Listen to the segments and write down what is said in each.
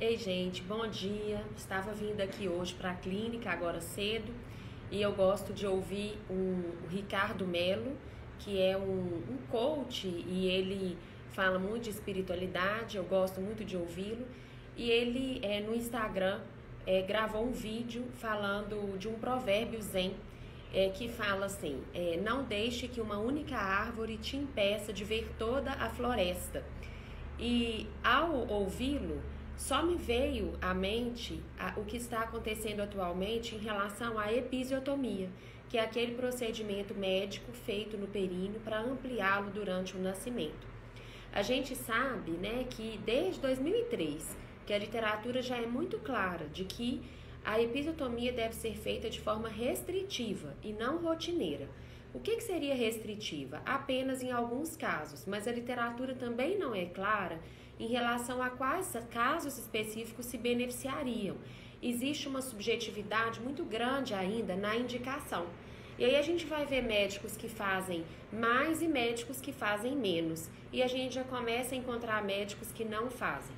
Ei, gente, bom dia. Estava vindo aqui hoje para a clínica agora cedo e eu gosto de ouvir o Ricardo Mello, que é um coach e ele fala muito de espiritualidade, eu gosto muito de ouvi-lo. E ele no Instagram gravou um vídeo falando de um provérbio zen que fala assim: não deixe que uma única árvore te impeça de ver toda a floresta. E ao ouvi-lo, só me veio à mente o que está acontecendo atualmente em relação à episiotomia, que é aquele procedimento médico feito no períneo para ampliá-lo durante o nascimento. A gente sabe, né, que desde 2003, que a literatura já é muito clara de que a episiotomia deve ser feita de forma restritiva e não rotineira. O que seria restritiva? Apenas em alguns casos, mas a literatura também não é clara em relação a quais casos específicos se beneficiariam. Existe uma subjetividade muito grande ainda na indicação. E aí a gente vai ver médicos que fazem mais e médicos que fazem menos. E a gente já começa a encontrar médicos que não fazem.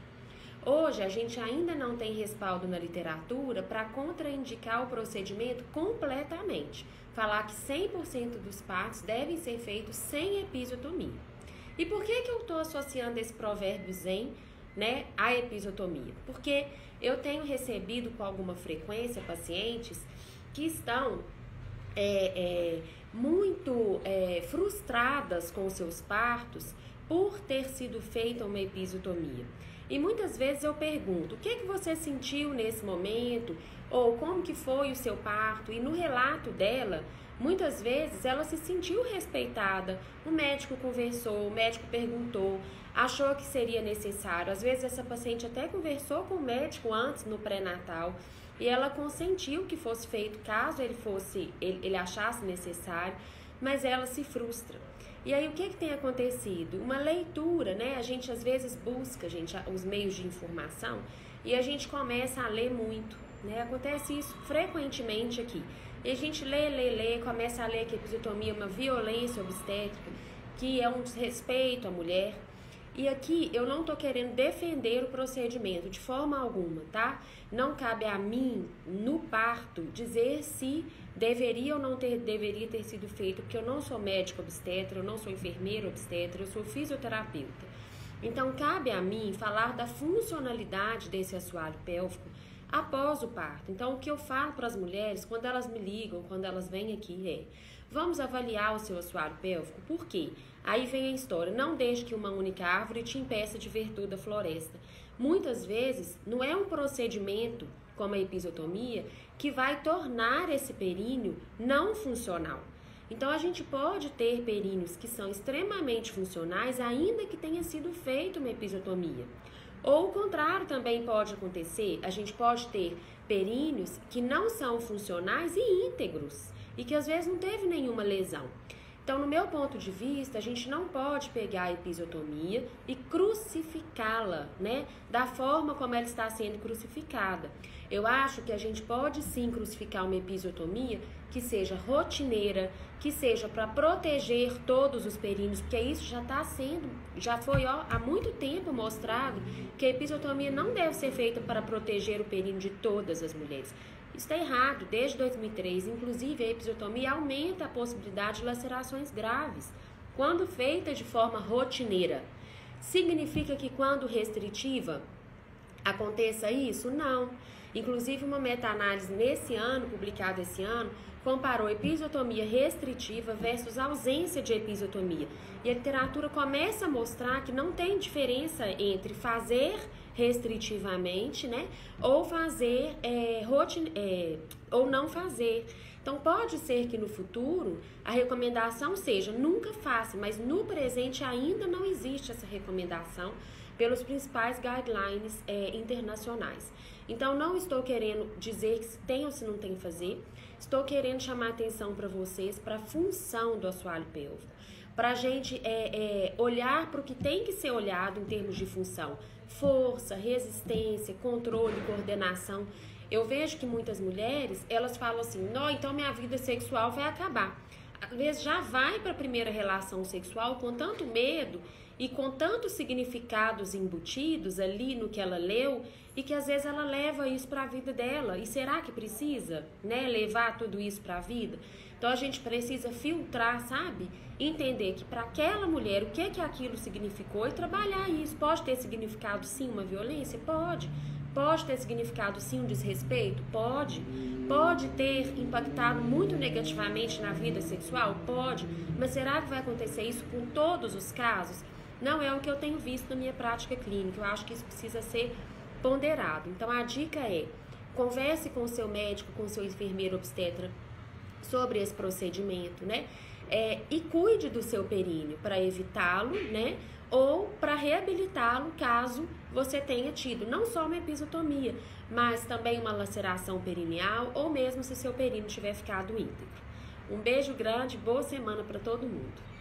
Hoje a gente ainda não tem respaldo na literatura para contraindicar o procedimento completamente. Falar que 100% dos partos devem ser feitos sem episiotomia. E por que eu estou associando esse provérbio zen, né, à episiotomia? Porque eu tenho recebido com alguma frequência pacientes que estão muito frustradas com seus partos por ter sido feita uma episiotomia. E muitas vezes eu pergunto: o que você sentiu nesse momento? Ou como que foi o seu parto? E no relato dela, muitas vezes ela se sentiu respeitada. O médico conversou, o médico perguntou, achou que seria necessário. Às vezes essa paciente até conversou com o médico antes, no pré-natal, e ela consentiu que fosse feito caso ele achasse necessário, mas ela se frustra. E aí o que tem acontecido? Uma leitura, né? A gente às vezes busca, os meios de informação e a gente começa a ler muito, né? Acontece isso frequentemente aqui. E a gente lê, começa a ler que a episiotomia é uma violência obstétrica, que é um desrespeito à mulher. E aqui eu não tô querendo defender o procedimento de forma alguma, tá? Não cabe a mim, no parto, dizer se deveria ou não deveria ter sido feito, porque eu não sou médico obstetra, eu não sou enfermeira obstetra, eu sou fisioterapeuta. Então cabe a mim falar da funcionalidade desse assoalho pélvico após o parto. Então o que eu falo para as mulheres, quando elas me ligam, quando elas vêm aqui, vamos avaliar o seu assoalho pélvico. Por quê? Aí vem a história: não deixe que uma única árvore te impeça de ver toda a floresta. Muitas vezes não é um procedimento como a episiotomia que vai tornar esse períneo não funcional. Então a gente pode ter períneos que são extremamente funcionais ainda que tenha sido feita uma episiotomia. Ou o contrário também pode acontecer. A gente pode ter períneos que não são funcionais e íntegros e que às vezes não teve nenhuma lesão. Então, no meu ponto de vista, a gente não pode pegar a episiotomia e crucificá-la, né, da forma como ela está sendo crucificada. Eu acho que a gente pode sim crucificar uma episiotomia que seja rotineira, que seja para proteger todos os períneos, porque isso já foi há muito tempo mostrado que a episiotomia não deve ser feita para proteger o períneo de todas as mulheres. Isso está errado desde 2003. Inclusive, a episiotomia aumenta a possibilidade de lacerações graves quando feita de forma rotineira. Significa que quando restritiva aconteça isso? Não. Inclusive, uma meta-análise publicada esse ano, comparou episiotomia restritiva versus ausência de episiotomia. E a literatura começa a mostrar que não tem diferença entre fazer restritivamente, né, ou fazer ou não fazer. Então pode ser que no futuro a recomendação seja nunca faça, mas no presente ainda não existe essa recomendação pelos principais guidelines internacionais. Então não estou querendo dizer que se tem ou se não tem que fazer, estou querendo chamar atenção para vocês para a função do assoalho pélvico, para a gente olhar para o que tem que ser olhado em termos de função: força, resistência, controle, coordenação. Eu vejo que muitas mulheres, elas falam assim: não, então minha vida sexual vai acabar. Às vezes já vai para a primeira relação sexual com tanto medo e com tantos significados embutidos ali no que ela leu, e que às vezes ela leva isso para a vida dela. E será que precisa, né, levar tudo isso para a vida? Então a gente precisa filtrar, sabe? Entender que para aquela mulher o que aquilo significou e trabalhar isso. Pode ter significado sim uma violência? Pode. Pode ter significado sim um desrespeito? Pode. Pode ter impactado muito negativamente na vida sexual? Pode. Mas será que vai acontecer isso com todos os casos? Não é o que eu tenho visto na minha prática clínica. Eu acho que isso precisa ser ponderado. Então a dica é: converse com o seu médico, com o seu enfermeiro obstetra sobre esse procedimento, né? E cuide do seu períneo para evitá-lo, né? Ou para reabilitá-lo caso você tenha tido não só uma episiotomia, mas também uma laceração perineal, ou mesmo se seu períneo tiver ficado íntegro. Um beijo grande, boa semana para todo mundo.